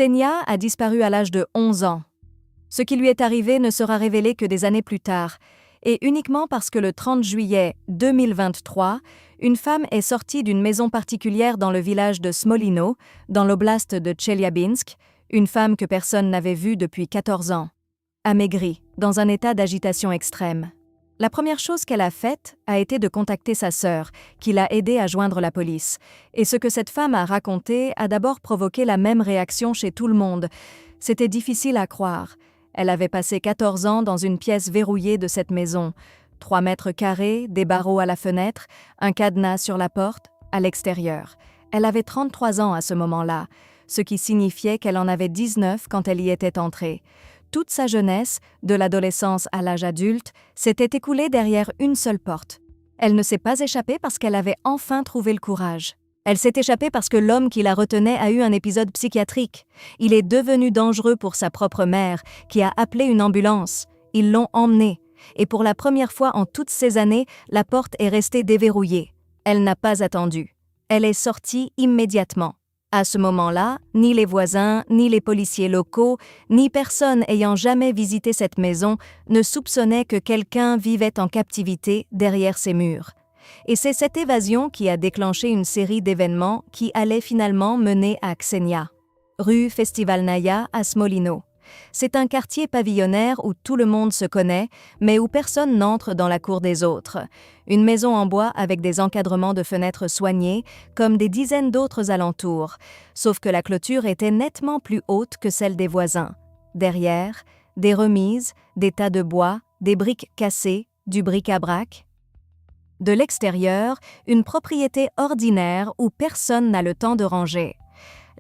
Ksenia a disparu à l'âge de 11 ans. Ce qui lui est arrivé ne sera révélé que des années plus tard, et uniquement parce que le 30 juillet 2023, une femme est sortie d'une maison particulière dans le village de Smolino, dans l'oblast de Tcheliabinsk, une femme que personne n'avait vue depuis 14 ans, amaigrie, dans un état d'agitation extrême. La première chose qu'elle a faite a été de contacter sa sœur, qui l'a aidée à joindre la police. Et ce que cette femme a raconté a d'abord provoqué la même réaction chez tout le monde. C'était difficile à croire. Elle avait passé 14 ans dans une pièce verrouillée de cette maison. 3 mètres carrés, des barreaux à la fenêtre, un cadenas sur la porte, à l'extérieur. Elle avait 33 ans à ce moment-là, ce qui signifiait qu'elle en avait 19 quand elle y était entrée. Toute sa jeunesse, de l'adolescence à l'âge adulte, s'était écoulée derrière une seule porte. Elle ne s'est pas échappée parce qu'elle avait enfin trouvé le courage. Elle s'est échappée parce que l'homme qui la retenait a eu un épisode psychiatrique. Il est devenu dangereux pour sa propre mère, qui a appelé une ambulance. Ils l'ont emmenée. Et pour la première fois en toutes ces années, la porte est restée déverrouillée. Elle n'a pas attendu. Elle est sortie immédiatement. À ce moment-là, ni les voisins, ni les policiers locaux, ni personne ayant jamais visité cette maison ne soupçonnait que quelqu'un vivait en captivité derrière ces murs. Et c'est cette évasion qui a déclenché une série d'événements qui allaient finalement mener à Ksenia, rue Festivalnaya à Smolino. C'est un quartier pavillonnaire où tout le monde se connaît, mais où personne n'entre dans la cour des autres. Une maison en bois avec des encadrements de fenêtres soignés, comme des dizaines d'autres alentours, sauf que la clôture était nettement plus haute que celle des voisins. Derrière, des remises, des tas de bois, des briques cassées, du bric-à-brac. De l'extérieur, une propriété ordinaire où personne n'a le temps de ranger.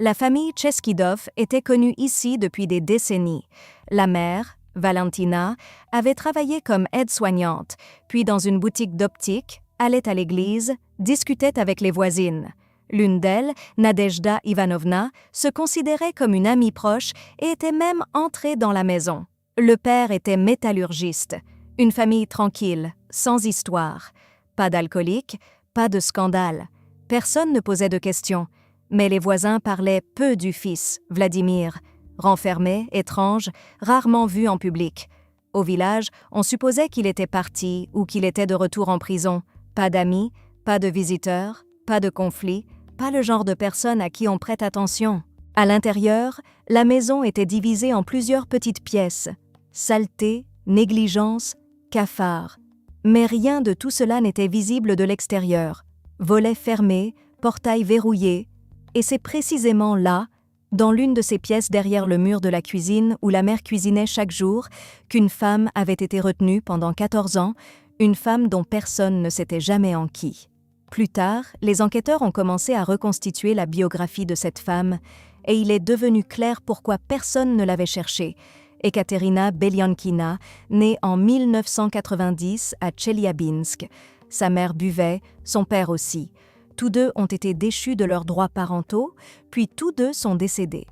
La famille Cheskidov était connue ici depuis des décennies. La mère, Valentina, avait travaillé comme aide-soignante, puis dans une boutique d'optique, allait à l'église, discutait avec les voisines. L'une d'elles, Nadejda Ivanovna, se considérait comme une amie proche et était même entrée dans la maison. Le père était métallurgiste. Une famille tranquille, sans histoire. Pas d'alcoolique, pas de scandale. Personne ne posait de questions. Mais les voisins parlaient peu du fils, Vladimir, renfermé, étrange, rarement vu en public. Au village, on supposait qu'il était parti ou qu'il était de retour en prison. Pas d'amis, pas de visiteurs, pas de conflits, pas le genre de personne à qui on prête attention. À l'intérieur, la maison était divisée en plusieurs petites pièces. Saleté, négligence, cafard. Mais rien de tout cela n'était visible de l'extérieur. Volets fermés, portail verrouillé. Et c'est précisément là, dans l'une de ces pièces derrière le mur de la cuisine où la mère cuisinait chaque jour, qu'une femme avait été retenue pendant 14 ans, une femme dont personne ne s'était jamais enquis. Plus tard, les enquêteurs ont commencé à reconstituer la biographie de cette femme, et il est devenu clair pourquoi personne ne l'avait cherchée. Ekaterina Belyankina, née en 1990 à Tcheliabinsk. Sa mère buvait, son père aussi. Tous deux ont été déchus de leurs droits parentaux, puis tous deux sont décédés.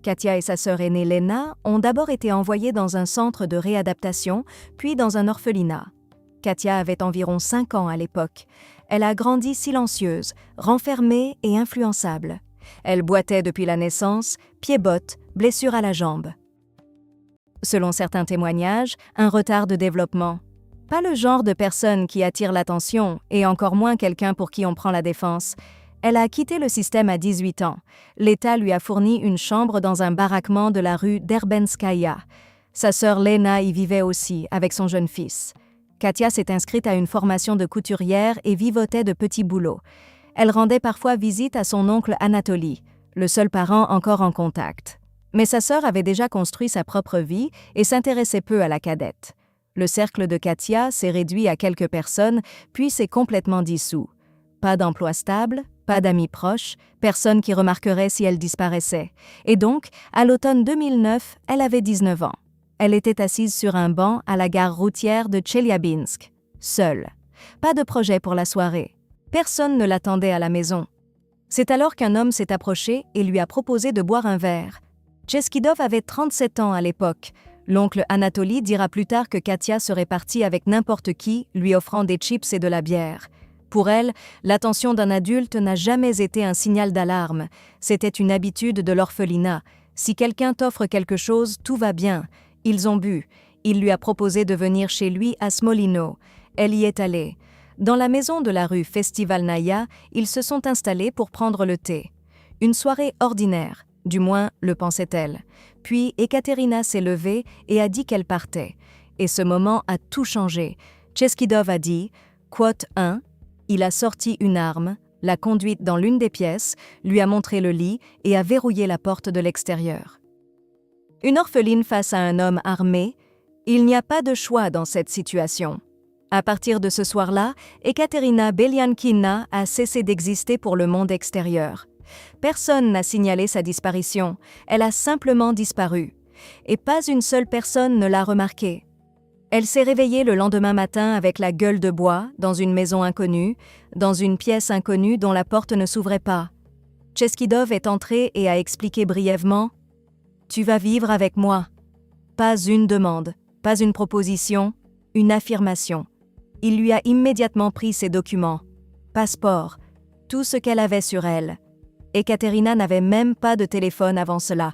Katia et sa sœur aînée Lena ont d'abord été envoyées dans un centre de réadaptation, puis dans un orphelinat. Katia avait environ 5 ans à l'époque. Elle a grandi silencieuse, renfermée et influençable. Elle boitait depuis la naissance, pieds-bottes, blessure à la jambe. Selon certains témoignages, un retard de développement. Pas le genre de personne qui attire l'attention, et encore moins quelqu'un pour qui on prend la défense. Elle a quitté le système à 18 ans. L'État lui a fourni une chambre dans un baraquement de la rue Derbenskaya. Sa sœur Lena y vivait aussi, avec son jeune fils. Katia s'est inscrite à une formation de couturière et vivotait de petits boulots. Elle rendait parfois visite à son oncle Anatoly, le seul parent encore en contact. Mais sa sœur avait déjà construit sa propre vie et s'intéressait peu à la cadette. Le cercle de Katia s'est réduit à quelques personnes, puis s'est complètement dissous. Pas d'emploi stable, pas d'amis proches, personne qui remarquerait si elle disparaissait. Et donc, à l'automne 2009, elle avait 19 ans. Elle était assise sur un banc à la gare routière de Tcheliabinsk, seule. Pas de projet pour la soirée. Personne ne l'attendait à la maison. C'est alors qu'un homme s'est approché et lui a proposé de boire un verre. Cheskidov avait 37 ans à l'époque. L'oncle Anatoly dira plus tard que Katia serait partie avec n'importe qui, lui offrant des chips et de la bière. Pour elle, l'attention d'un adulte n'a jamais été un signal d'alarme. C'était une habitude de l'orphelinat. Si quelqu'un t'offre quelque chose, tout va bien. Ils ont bu. Il lui a proposé de venir chez lui à Smolino. Elle y est allée. Dans la maison de la rue Festivalnaïa, ils se sont installés pour prendre le thé. Une soirée ordinaire, du moins le pensait-elle. Puis Ekaterina s'est levée et a dit qu'elle partait. Et ce moment a tout changé. Cheskidov a dit, quote 1, il a sorti une arme, l'a conduite dans l'une des pièces, lui a montré le lit et a verrouillé la porte de l'extérieur. Une orpheline face à un homme armé, il n'y a pas de choix dans cette situation. À partir de ce soir-là, Ekaterina Belyankina a cessé d'exister pour le monde extérieur. Personne n'a signalé sa disparition, elle a simplement disparu. Et pas une seule personne ne l'a remarquée. Elle s'est réveillée le lendemain matin avec la gueule de bois, dans une maison inconnue, dans une pièce inconnue dont la porte ne s'ouvrait pas. Cheskidov est entré et a expliqué brièvement « Tu vas vivre avec moi ». Pas une demande, pas une proposition, une affirmation. Il lui a immédiatement pris ses documents, passeport, tout ce qu'elle avait sur elle. Ekaterina n'avait même pas de téléphone avant cela.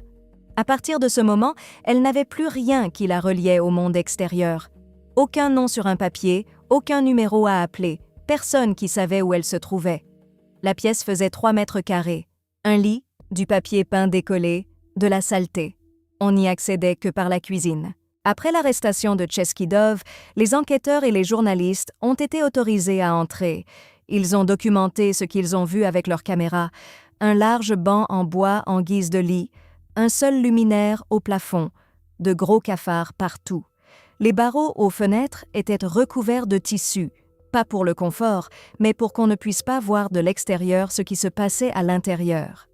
À partir de ce moment, elle n'avait plus rien qui la reliait au monde extérieur. Aucun nom sur un papier, aucun numéro à appeler, personne qui savait où elle se trouvait. La pièce faisait 3 mètres carrés. Un lit, du papier peint décollé, de la saleté. On n'y accédait que par la cuisine. Après l'arrestation de Cheskidov, les enquêteurs et les journalistes ont été autorisés à entrer. Ils ont documenté ce qu'ils ont vu avec leurs caméras. Un large banc en bois en guise de lit, un seul luminaire au plafond, de gros cafards partout. Les barreaux aux fenêtres étaient recouverts de tissu, pas pour le confort, mais pour qu'on ne puisse pas voir de l'extérieur ce qui se passait à l'intérieur.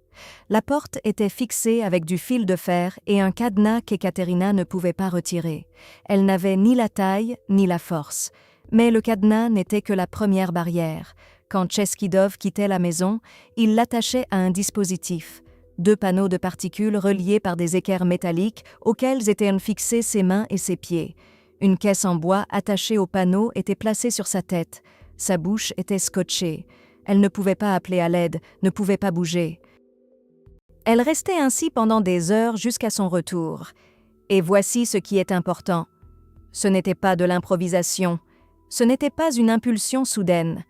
La porte était fixée avec du fil de fer et un cadenas qu'Ekaterina ne pouvait pas retirer. Elle n'avait ni la taille ni la force. Mais le cadenas n'était que la première barrière. Quand Cheskidov quittait la maison, il l'attachait à un dispositif. 2 panneaux de particules reliés par des équerres métalliques auxquels étaient fixés ses mains et ses pieds. Une caisse en bois attachée au panneau était placée sur sa tête. Sa bouche était scotchée. Elle ne pouvait pas appeler à l'aide, ne pouvait pas bouger. Elle restait ainsi pendant des heures jusqu'à son retour. Et voici ce qui est important. Ce n'était pas de l'improvisation. Ce n'était pas une impulsion soudaine.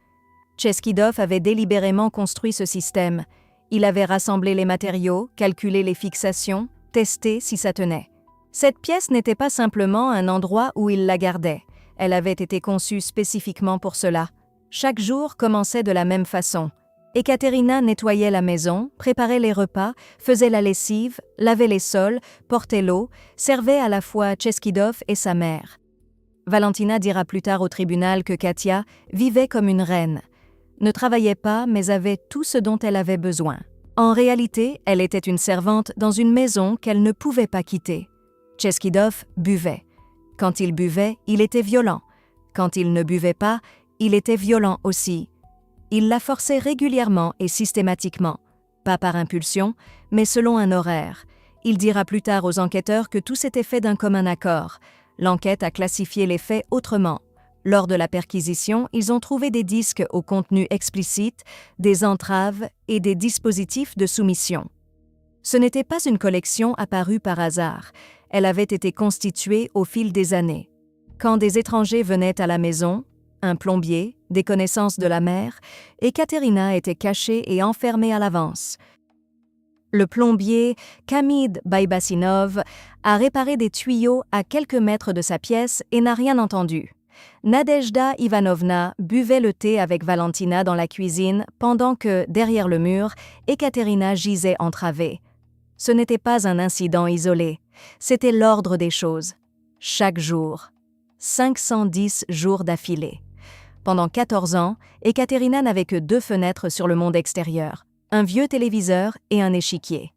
Cheskidov avait délibérément construit ce système. Il avait rassemblé les matériaux, calculé les fixations, testé si ça tenait. Cette pièce n'était pas simplement un endroit où il la gardait. Elle avait été conçue spécifiquement pour cela. Chaque jour commençait de la même façon. Ekaterina nettoyait la maison, préparait les repas, faisait la lessive, lavait les sols, portait l'eau, servait à la fois Cheskidov et sa mère. Valentina dira plus tard au tribunal que Katia vivait comme une reine. Ne travaillait pas, mais avait tout ce dont elle avait besoin. En réalité, elle était une servante dans une maison qu'elle ne pouvait pas quitter. Cheskidov buvait. Quand il buvait, il était violent. Quand il ne buvait pas, il était violent aussi. Il la forçait régulièrement et systématiquement, pas par impulsion, mais selon un horaire. Il dira plus tard aux enquêteurs que tout s'était fait d'un commun accord. L'enquête a classifié les faits autrement. Lors de la perquisition, ils ont trouvé des disques au contenu explicite, des entraves et des dispositifs de soumission. Ce n'était pas une collection apparue par hasard. Elle avait été constituée au fil des années. Quand des étrangers venaient à la maison, un plombier, des connaissances de la mère, Ekaterina était cachée et enfermée à l'avance. Le plombier, Kamid Baibassinov, a réparé des tuyaux à quelques mètres de sa pièce et n'a rien entendu. Nadejda Ivanovna buvait le thé avec Valentina dans la cuisine pendant que, derrière le mur, Ekaterina gisait entravée. Ce n'était pas un incident isolé, c'était l'ordre des choses. Chaque jour. 510 jours d'affilée. Pendant 14 ans, Ekaterina n'avait que 2 fenêtres sur le monde extérieur, un vieux téléviseur et un échiquier.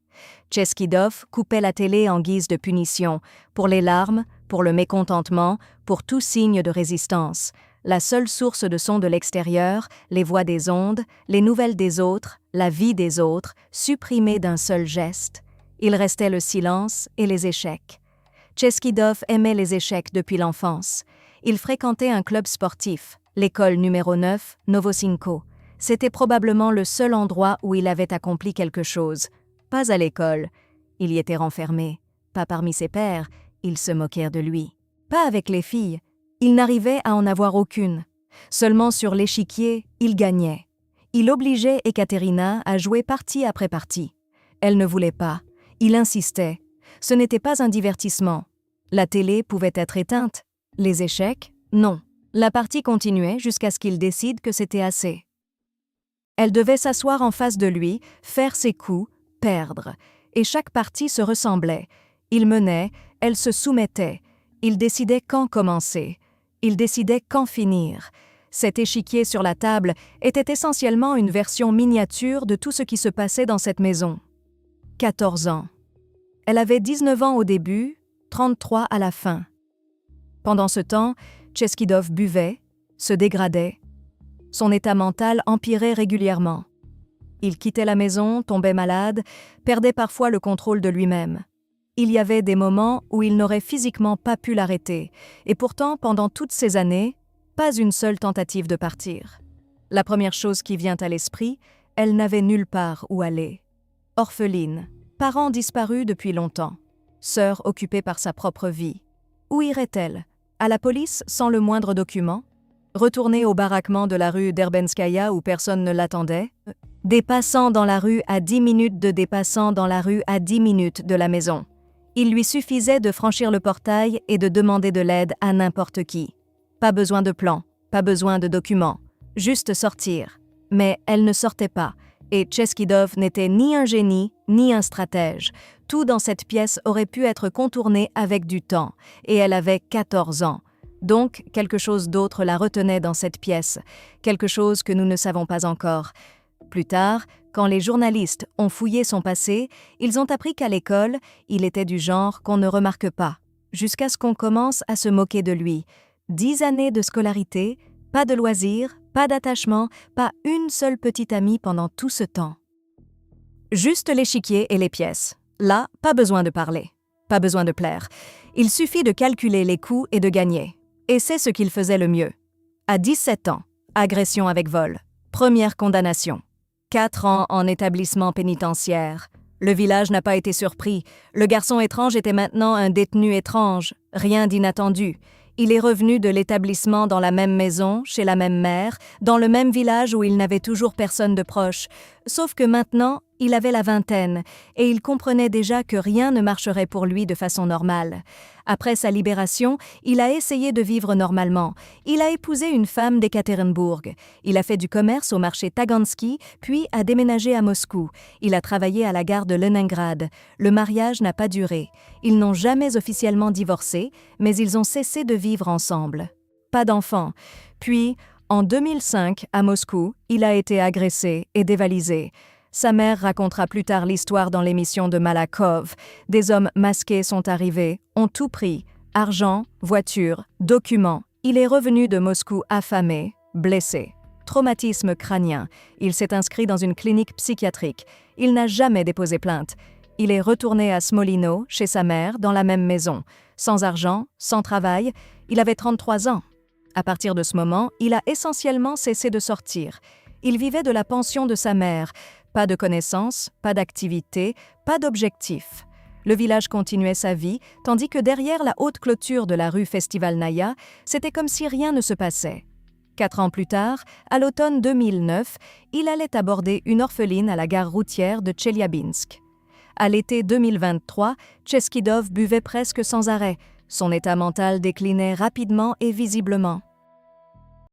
Cheskidov coupait la télé en guise de punition, pour les larmes, pour le mécontentement, pour tout signe de résistance. La seule source de son de l'extérieur, les voix des ondes, les nouvelles des autres, la vie des autres, supprimées d'un seul geste. Il restait le silence et les échecs. Cheskidov aimait les échecs depuis l'enfance. Il fréquentait un club sportif, l'école numéro 9, Novosinko. C'était probablement le seul endroit où il avait accompli quelque chose. Pas à l'école. Il y était renfermé. Pas parmi ses pairs, ils se moquèrent de lui. Pas avec les filles, il n'arrivait à en avoir aucune. Seulement sur l'échiquier, il gagnait. Il obligeait Ekaterina à jouer partie après partie. Elle ne voulait pas. Il insistait. Ce n'était pas un divertissement. La télé pouvait être éteinte. Les échecs, non. La partie continuait jusqu'à ce qu'il décide que c'était assez. Elle devait s'asseoir en face de lui, faire ses coups, perdre. Et chaque partie se ressemblait. Il menait, elle se soumettait. Il décidait quand commencer. Il décidait quand finir. Cet échiquier sur la table était essentiellement une version miniature de tout ce qui se passait dans cette maison. 14 ans. Elle avait 19 ans au début, 33 à la fin. Pendant ce temps, Cheskidov buvait, se dégradait. Son état mental empirait régulièrement. Il quittait la maison, tombait malade, perdait parfois le contrôle de lui-même. Il y avait des moments où il n'aurait physiquement pas pu l'arrêter, et pourtant, pendant toutes ces années, pas une seule tentative de partir. La première chose qui vient à l'esprit, elle n'avait nulle part où aller. Orpheline, parents disparus depuis longtemps, sœur occupée par sa propre vie. Où irait-elle? À la police sans le moindre document? Retourner au baraquement de la rue d'Erbenskaya où personne ne l'attendait? Des passants dans la rue à 10 minutes de des passants dans la rue à 10 minutes de la maison. Il lui suffisait de franchir le portail et de demander de l'aide à n'importe qui. Pas besoin de plan, pas besoin de documents, juste sortir. Mais elle ne sortait pas, et Cheskidov n'était ni un génie, ni un stratège. Tout dans cette pièce aurait pu être contourné avec du temps, et elle avait 14 ans. Donc, quelque chose d'autre la retenait dans cette pièce, quelque chose que nous ne savons pas encore. Plus tard, quand les journalistes ont fouillé son passé, ils ont appris qu'à l'école, il était du genre qu'on ne remarque pas, jusqu'à ce qu'on commence à se moquer de lui. 10 années de scolarité, pas de loisirs, pas d'attachement, pas une seule petite amie pendant tout ce temps. Juste l'échiquier et les pièces. Là, pas besoin de parler, pas besoin de plaire. Il suffit de calculer les coups et de gagner. Et c'est ce qu'il faisait le mieux. À 17 ans, agression avec vol, première condamnation. 4 ans en établissement pénitentiaire. Le village n'a pas été surpris. Le garçon étrange était maintenant un détenu étrange. Rien d'inattendu. Il est revenu de l'établissement dans la même maison, chez la même mère, dans le même village où il n'avait toujours personne de proche. Sauf que maintenant, il avait la vingtaine, et il comprenait déjà que rien ne marcherait pour lui de façon normale. Après sa libération, il a essayé de vivre normalement. Il a épousé une femme d'Ekaterinbourg. Il a fait du commerce au marché Tagansky, puis a déménagé à Moscou. Il a travaillé à la gare de Leningrad. Le mariage n'a pas duré. Ils n'ont jamais officiellement divorcé, mais ils ont cessé de vivre ensemble. Pas d'enfants. Puis, en 2005, à Moscou, il a été agressé et dévalisé. Sa mère racontera plus tard l'histoire dans l'émission de Malakov. Des hommes masqués sont arrivés, ont tout pris. Argent, voiture, documents. Il est revenu de Moscou affamé, blessé. Traumatisme crânien. Il s'est inscrit dans une clinique psychiatrique. Il n'a jamais déposé plainte. Il est retourné à Smolino, chez sa mère, dans la même maison. Sans argent, sans travail. Il avait 33 ans. À partir de ce moment, il a essentiellement cessé de sortir. Il vivait de la pension de sa mère. Pas de connaissances, pas d'activité, pas d'objectif. Le village continuait sa vie, tandis que derrière la haute clôture de la rue Festivalnaya, c'était comme si rien ne se passait. 4 ans plus tard, à l'automne 2009, il allait aborder une orpheline à la gare routière de Tcheliabinsk. À l'été 2023, Cheskidov buvait presque sans arrêt. Son état mental déclinait rapidement et visiblement.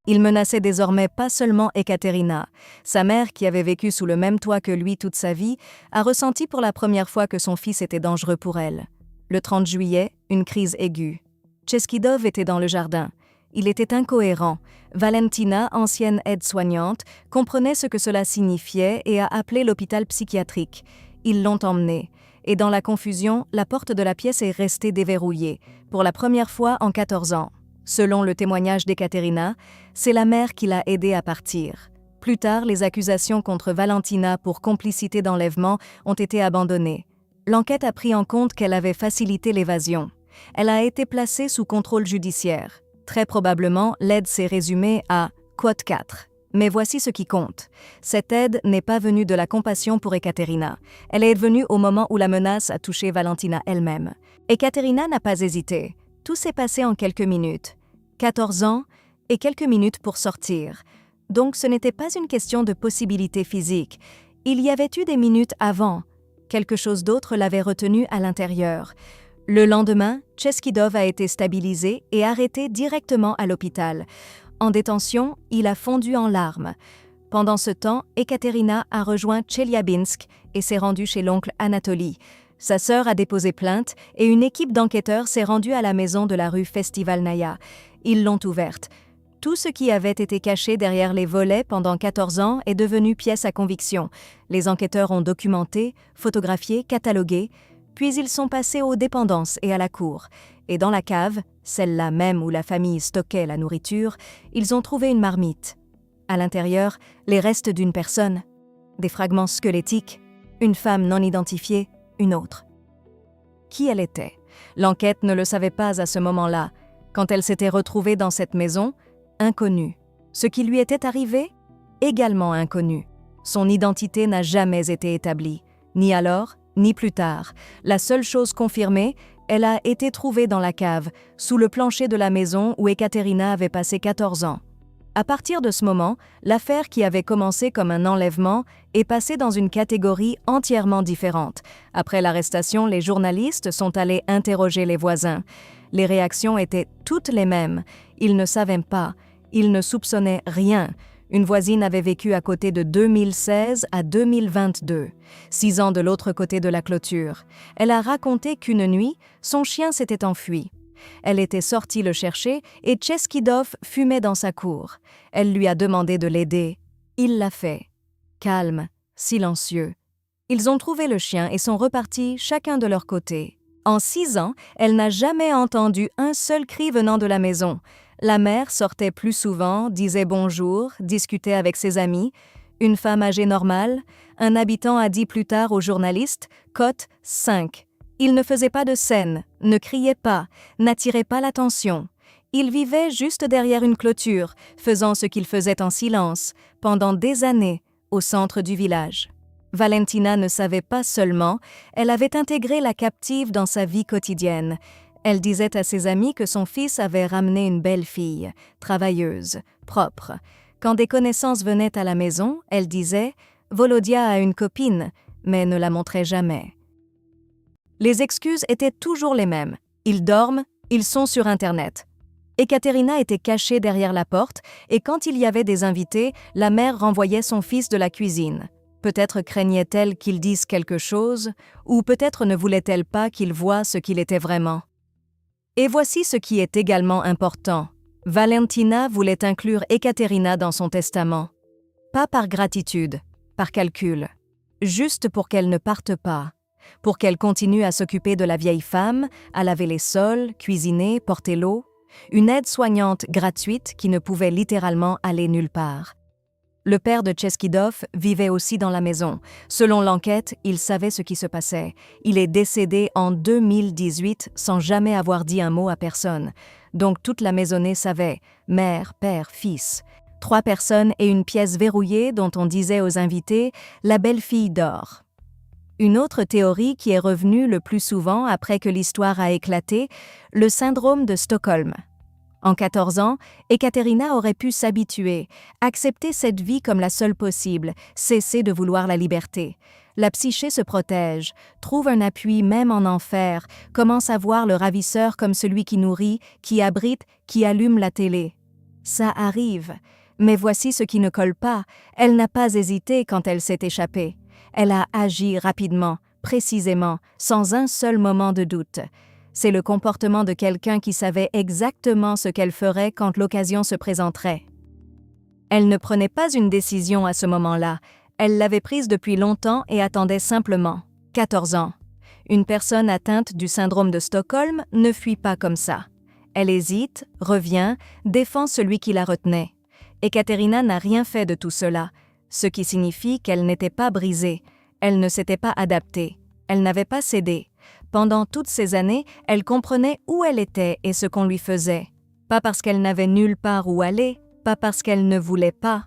Il menaçait désormais pas seulement Ekaterina. Sa mère, qui avait vécu sous le même toit que lui toute sa vie, a ressenti pour la première fois que son fils était dangereux pour elle. Le 30 juillet, une crise aiguë. Cheskidov était dans le jardin. Il était incohérent. Valentina, ancienne aide-soignante, comprenait ce que cela signifiait et a appelé l'hôpital psychiatrique. Ils l'ont emmené. Et dans la confusion, la porte de la pièce est restée déverrouillée, pour la première fois en 14 ans. Selon le témoignage d'Ekaterina, c'est la mère qui l'a aidé à partir. Plus tard, les accusations contre Valentina pour complicité d'enlèvement ont été abandonnées. L'enquête a pris en compte qu'elle avait facilité l'évasion. Elle a été placée sous contrôle judiciaire. Très probablement, l'aide s'est résumée à Quote 4. Mais voici ce qui compte. Cette aide n'est pas venue de la compassion pour Ekaterina. Elle est venue au moment où la menace a touché Valentina elle-même. Ekaterina n'a pas hésité. Tout s'est passé en quelques minutes. 14 ans et quelques minutes pour sortir. Donc ce n'était pas une question de possibilité physique. Il y avait eu des minutes avant. Quelque chose d'autre l'avait retenu à l'intérieur. Le lendemain, Cheskidov a été stabilisé et arrêté directement à l'hôpital. En détention, il a fondu en larmes. Pendant ce temps, Ekaterina a rejoint Tcheliabinsk et s'est rendue chez l'oncle Anatoly. Sa sœur a déposé plainte et une équipe d'enquêteurs s'est rendue à la maison de la rue Festivalnaya. Ils l'ont ouverte. Tout ce qui avait été caché derrière les volets pendant 14 ans est devenu pièce à conviction. Les enquêteurs ont documenté, photographié, catalogué, puis ils sont passés aux dépendances et à la cour. Et dans la cave, celle-là même où la famille stockait la nourriture, ils ont trouvé une marmite. À l'intérieur, les restes d'une personne, des fragments squelettiques, une femme non identifiée, une autre. Qui elle était? L'enquête ne le savait pas à ce moment-là. Quand elle s'était retrouvée dans cette maison, inconnue. Ce qui lui était arrivé? Également inconnu. Son identité n'a jamais été établie, ni alors, ni plus tard. La seule chose confirmée, elle a été trouvée dans la cave, sous le plancher de la maison où Ekaterina avait passé 14 ans. À partir de ce moment, l'affaire qui avait commencé comme un enlèvement est passée dans une catégorie entièrement différente. Après l'arrestation, les journalistes sont allés interroger les voisins. Les réactions étaient toutes les mêmes. Ils ne savaient pas, ils ne soupçonnaient rien. Une voisine avait vécu à côté de 2016 à 2022, 6 ans de l'autre côté de la clôture. Elle a raconté qu'une nuit, son chien s'était enfui. Elle était sortie le chercher et Cheskidov fumait dans sa cour. Elle lui a demandé de l'aider. Il l'a fait. Calme, silencieux. Ils ont trouvé le chien et sont repartis chacun de leur côté. En 6 ans, elle n'a jamais entendu un seul cri venant de la maison. La mère sortait plus souvent, disait bonjour, discutait avec ses amis. Une femme âgée normale, un habitant a dit plus tard au journaliste, cote 5. Il ne faisait pas de scène, ne criait pas, n'attirait pas l'attention. Il vivait juste derrière une clôture, faisant ce qu'il faisait en silence, pendant des années, au centre du village. Valentina ne savait pas seulement, elle avait intégré la captive dans sa vie quotidienne. Elle disait à ses amis que son fils avait ramené une belle fille, travailleuse, propre. Quand des connaissances venaient à la maison, elle disait « Volodia a une copine », mais ne la montrait jamais. Les excuses étaient toujours les mêmes. Ils dorment, ils sont sur Internet. Ekaterina était cachée derrière la porte et quand il y avait des invités, la mère renvoyait son fils de la cuisine. Peut-être craignait-elle qu'il dise quelque chose, ou peut-être ne voulait-elle pas qu'il voie ce qu'il était vraiment. Et voici ce qui est également important. Valentina voulait inclure Ekaterina dans son testament. Pas par gratitude, par calcul. Juste pour qu'elle ne parte pas. Pour qu'elle continue à s'occuper de la vieille femme, à laver les sols, cuisiner, porter l'eau. Une aide soignante gratuite qui ne pouvait littéralement aller nulle part. Le père de Cheskidov vivait aussi dans la maison. Selon l'enquête, il savait ce qui se passait. Il est décédé en 2018 sans jamais avoir dit un mot à personne. Donc toute la maisonnée savait, mère, père, fils. 3 personnes et une pièce verrouillée dont on disait aux invités « la belle-fille dort ». Une autre théorie qui est revenue le plus souvent après que l'histoire a éclaté, le syndrome de Stockholm. En 14 ans, Ekaterina aurait pu s'habituer, accepter cette vie comme la seule possible, cesser de vouloir la liberté. La psyché se protège, trouve un appui même en enfer, commence à voir le ravisseur comme celui qui nourrit, qui abrite, qui allume la télé. Ça arrive, mais voici ce qui ne colle pas, elle n'a pas hésité quand elle s'est échappée. Elle a agi rapidement, précisément, sans un seul moment de doute. C'est le comportement de quelqu'un qui savait exactement ce qu'elle ferait quand l'occasion se présenterait. Elle ne prenait pas une décision à ce moment-là, elle l'avait prise depuis longtemps et attendait simplement. 14 ans. Une personne atteinte du syndrome de Stockholm ne fuit pas comme ça. Elle hésite, revient, défend celui qui la retenait. Ekaterina n'a rien fait de tout cela, ce qui signifie qu'elle n'était pas brisée, elle ne s'était pas adaptée, elle n'avait pas cédé. Pendant toutes ces années, elle comprenait où elle était et ce qu'on lui faisait. Pas parce qu'elle n'avait nulle part où aller, pas parce qu'elle ne voulait pas,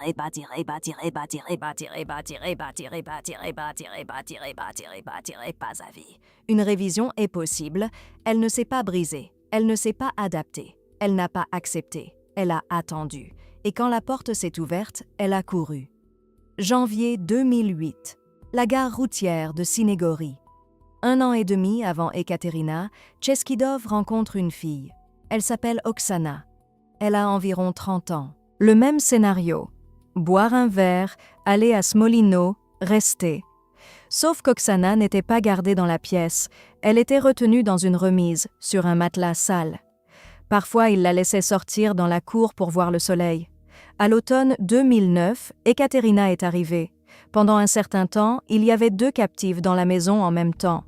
pas à vie. Une révision est possible, elle ne s'est pas brisée, elle ne s'est pas adaptée, elle n'a pas accepté, elle a attendu. Et quand la porte s'est ouverte, elle a couru. Janvier 2008. La gare routière de Sinegori. 1 an et demi avant Ekaterina, Cheskidov rencontre une fille. Elle s'appelle Oksana. Elle a environ 30 ans. Le même scénario. Boire un verre, aller à Smolino, rester. Sauf qu'Oksana n'était pas gardée dans la pièce. Elle était retenue dans une remise, sur un matelas sale. Parfois, il la laissait sortir dans la cour pour voir le soleil. À l'automne 2009, Ekaterina est arrivée. Pendant un certain temps, il y avait 2 captives dans la maison en même temps.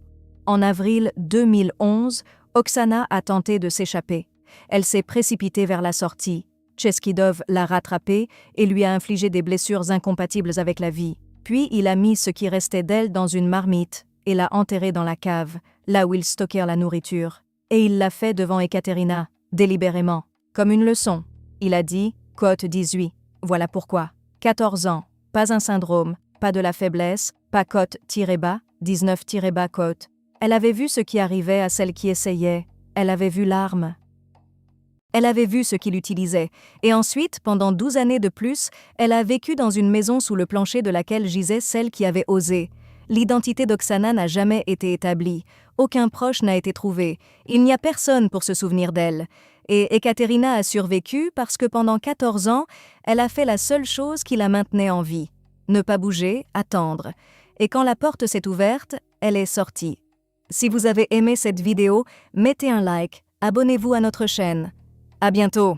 En avril 2011, Oksana a tenté de s'échapper. Elle s'est précipitée vers la sortie. Cheskidov l'a rattrapée et lui a infligé des blessures incompatibles avec la vie. Puis il a mis ce qui restait d'elle dans une marmite et l'a enterrée dans la cave, là où ils stockèrent la nourriture. Et il l'a fait devant Ekaterina, délibérément, comme une leçon. Il a dit « Cote 18 ». Voilà pourquoi. 14 ans, pas un syndrome, pas de la faiblesse, pas cote-bas, 19-bas cote. Elle avait vu ce qui arrivait à celle qui essayait. Elle avait vu l'arme. Elle avait vu ce qu'il utilisait. Et ensuite, pendant 12 années de plus, elle a vécu dans une maison sous le plancher de laquelle gisait celle qui avait osé. L'identité d'Oksana n'a jamais été établie. Aucun proche n'a été trouvé. Il n'y a personne pour se souvenir d'elle. Et Ekaterina a survécu parce que pendant 14 ans, elle a fait la seule chose qui la maintenait en vie. Ne pas bouger, attendre. Et quand la porte s'est ouverte, elle est sortie. Si vous avez aimé cette vidéo, mettez un like, abonnez-vous à notre chaîne. À bientôt!